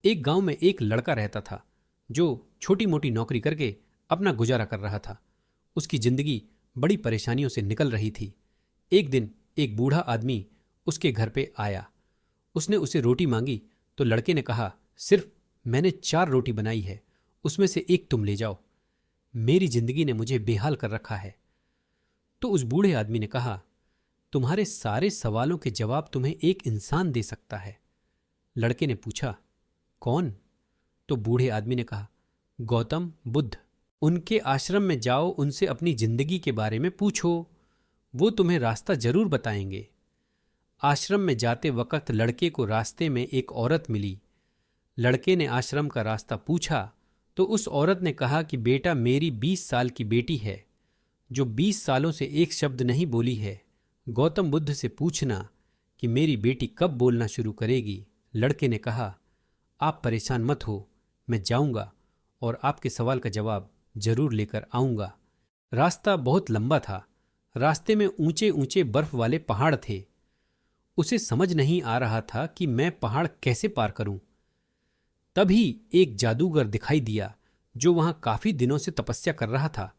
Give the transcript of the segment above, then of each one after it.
एक गांव में एक लड़का रहता था जो छोटी मोटी नौकरी करके अपना गुजारा कर रहा था। उसकी जिंदगी बड़ी परेशानियों से निकल रही थी। एक दिन एक बूढ़ा आदमी उसके घर पे आया। उसने उसे रोटी मांगी तो लड़के ने कहा, सिर्फ मैंने 4 रोटी बनाई है, उसमें से एक तुम ले जाओ, मेरी जिंदगी ने मुझे बेहाल कर रखा है। तो उस बूढ़े आदमी ने कहा, तुम्हारे सारे सवालों के जवाब तुम्हें एक इंसान दे सकता है। लड़के ने पूछा, कौन? तो बूढ़े आदमी ने कहा, गौतम बुद्ध। उनके आश्रम में जाओ, उनसे अपनी जिंदगी के बारे में पूछो, वो तुम्हें रास्ता जरूर बताएंगे। आश्रम में जाते वक्त लड़के को रास्ते में एक औरत मिली। लड़के ने आश्रम का रास्ता पूछा तो उस औरत ने कहा कि बेटा, मेरी 20 साल की बेटी है जो 20 सालों से एक शब्द नहीं बोली है। गौतम बुद्ध से पूछना कि मेरी बेटी कब बोलना शुरू करेगी। लड़के ने कहा, आप परेशान मत हो, मैं जाऊंगा और आपके सवाल का जवाब जरूर लेकर आऊंगा। रास्ता बहुत लंबा था। रास्ते में ऊंचे ऊंचे बर्फ वाले पहाड़ थे। उसे समझ नहीं आ रहा था कि मैं पहाड़ कैसे पार करूं। तभी एक जादूगर दिखाई दिया जो वहां काफी दिनों से तपस्या कर रहा था।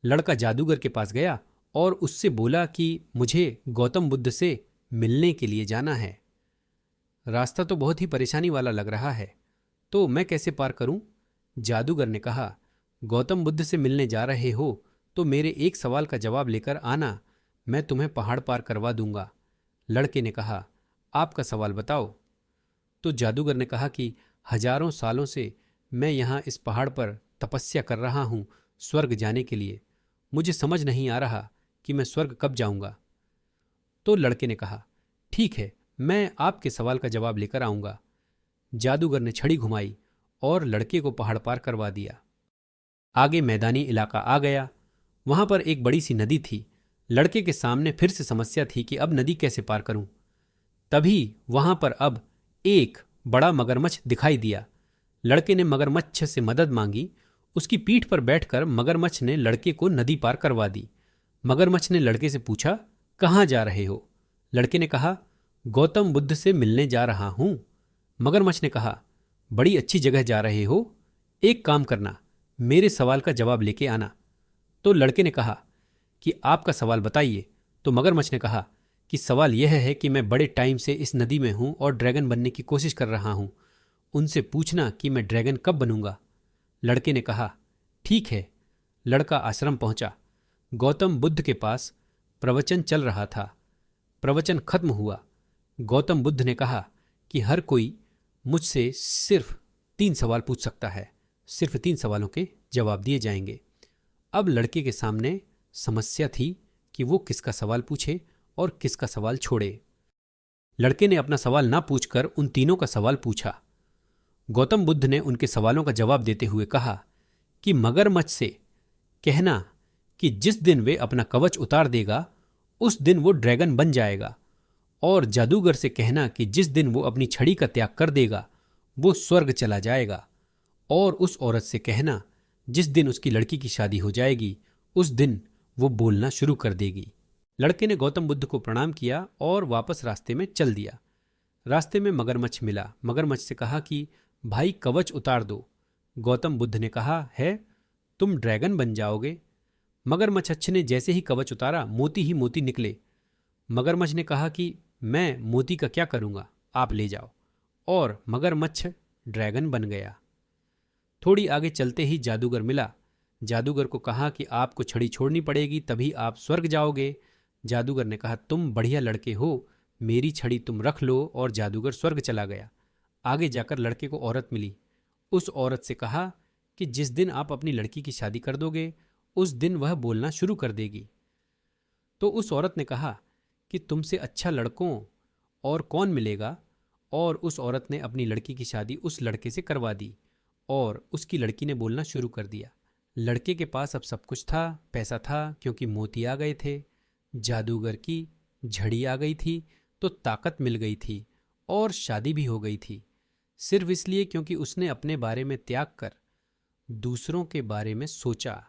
लड़का जादूगर के पास गया और उससे बोला कि मुझे गौतम बुद्ध से मिलने के लिए जाना है। रास्ता तो बहुत ही परेशानी वाला लग रहा है, तो मैं कैसे पार करूं? जादूगर ने कहा, गौतम बुद्ध से मिलने जा रहे हो तो मेरे एक सवाल का जवाब लेकर आना, मैं तुम्हें पहाड़ पार करवा दूंगा। लड़के ने कहा, आपका सवाल बताओ। तो जादूगर ने कहा कि हजारों सालों से मैं यहाँ इस पहाड़ पर तपस्या कर रहा हूँ स्वर्ग जाने के लिए। मुझे समझ नहीं आ रहा कि मैं स्वर्ग कब जाऊंगा। तो लड़के ने कहा, ठीक है, मैं आपके सवाल का जवाब लेकर आऊंगा। जादूगर ने छड़ी घुमाई और लड़के को पहाड़ पार करवा दिया। आगे मैदानी इलाका आ गया। वहां पर एक बड़ी सी नदी थी। लड़के के सामने फिर से समस्या थी कि अब नदी कैसे पार करूं। तभी वहां पर अब एक बड़ा मगरमच्छ दिखाई दिया। लड़के ने मगरमच्छ से मदद मांगी। उसकी पीठ पर बैठकर मगरमच्छ ने लड़के को नदी पार करवा दी। मगरमच्छ ने लड़के से पूछा, कहाँ जा रहे हो? लड़के ने कहा, गौतम बुद्ध से मिलने जा रहा हूं। मगरमच्छ ने कहा, बड़ी अच्छी जगह जा रहे हो, एक काम करना, मेरे सवाल का जवाब लेके आना। तो लड़के ने कहा कि आपका सवाल बताइए। तो मगरमच्छ ने कहा कि सवाल यह है कि मैं बड़े टाइम से इस नदी में हूं और ड्रैगन बनने की कोशिश कर रहा हूं। उनसे पूछना कि मैं ड्रैगन कब बनूंगा। लड़के ने कहा, ठीक है। लड़का आश्रम पहुंचा। गौतम बुद्ध के पास प्रवचन चल रहा था। प्रवचन खत्म हुआ। गौतम बुद्ध ने कहा कि हर कोई मुझसे सिर्फ 3 सवाल पूछ सकता है। सिर्फ 3 सवालों के जवाब दिए जाएंगे। अब लड़के के सामने समस्या थी कि वो किसका सवाल पूछे और किसका सवाल छोड़े। लड़के ने अपना सवाल ना पूछकर उन तीनों का सवाल पूछा। गौतम बुद्ध ने उनके सवालों का जवाब देते हुए कहा कि मगरमच्छ से कहना कि जिस दिन वे अपना कवच उतार देगा उस दिन वो ड्रैगन बन जाएगा, और जादूगर से कहना कि जिस दिन वो अपनी छड़ी का त्याग कर देगा वो स्वर्ग चला जाएगा, और उस औरत से कहना जिस दिन उसकी लड़की की शादी हो जाएगी उस दिन वो बोलना शुरू कर देगी। लड़के ने गौतम बुद्ध को प्रणाम किया और वापस रास्ते में चल दिया। रास्ते में मगरमच्छ मिला। मगरमच्छ से कहा कि भाई कवच उतार दो। गौतम बुद्ध ने कहा है, तुम ड्रैगन बन जाओगे। मगरमच्छ ने जैसे ही कवच उतारा मोती ही मोती निकले। मगरमच्छ ने कहा कि मैं मोती का क्या करूंगा, आप ले जाओ, और मगरमच्छ ड्रैगन बन गया। थोड़ी आगे चलते ही जादूगर मिला। जादूगर को कहा कि आपको छड़ी छोड़नी पड़ेगी तभी आप स्वर्ग जाओगे। जादूगर ने कहा, तुम बढ़िया लड़के हो, मेरी छड़ी तुम रख लो, और जादूगर स्वर्ग चला गया। आगे जाकर लड़के को औरत मिली। उस औरत से कहा कि जिस दिन आप अपनी लड़की की शादी कर दोगे उस दिन वह बोलना शुरू कर देगी। तो उस औरत ने कहा कि तुमसे अच्छा लड़कों और कौन मिलेगा, और उस औरत ने अपनी लड़की की शादी उस लड़के से करवा दी और उसकी लड़की ने बोलना शुरू कर दिया। लड़के के पास अब सब कुछ था, पैसा था क्योंकि मोती आ गए थे, जादूगर की झड़ी आ गई थी तो ताकत मिल गई थी, और शादी भी हो गई थी, सिर्फ इसलिए क्योंकि उसने अपने बारे में त्याग कर दूसरों के बारे में सोचा।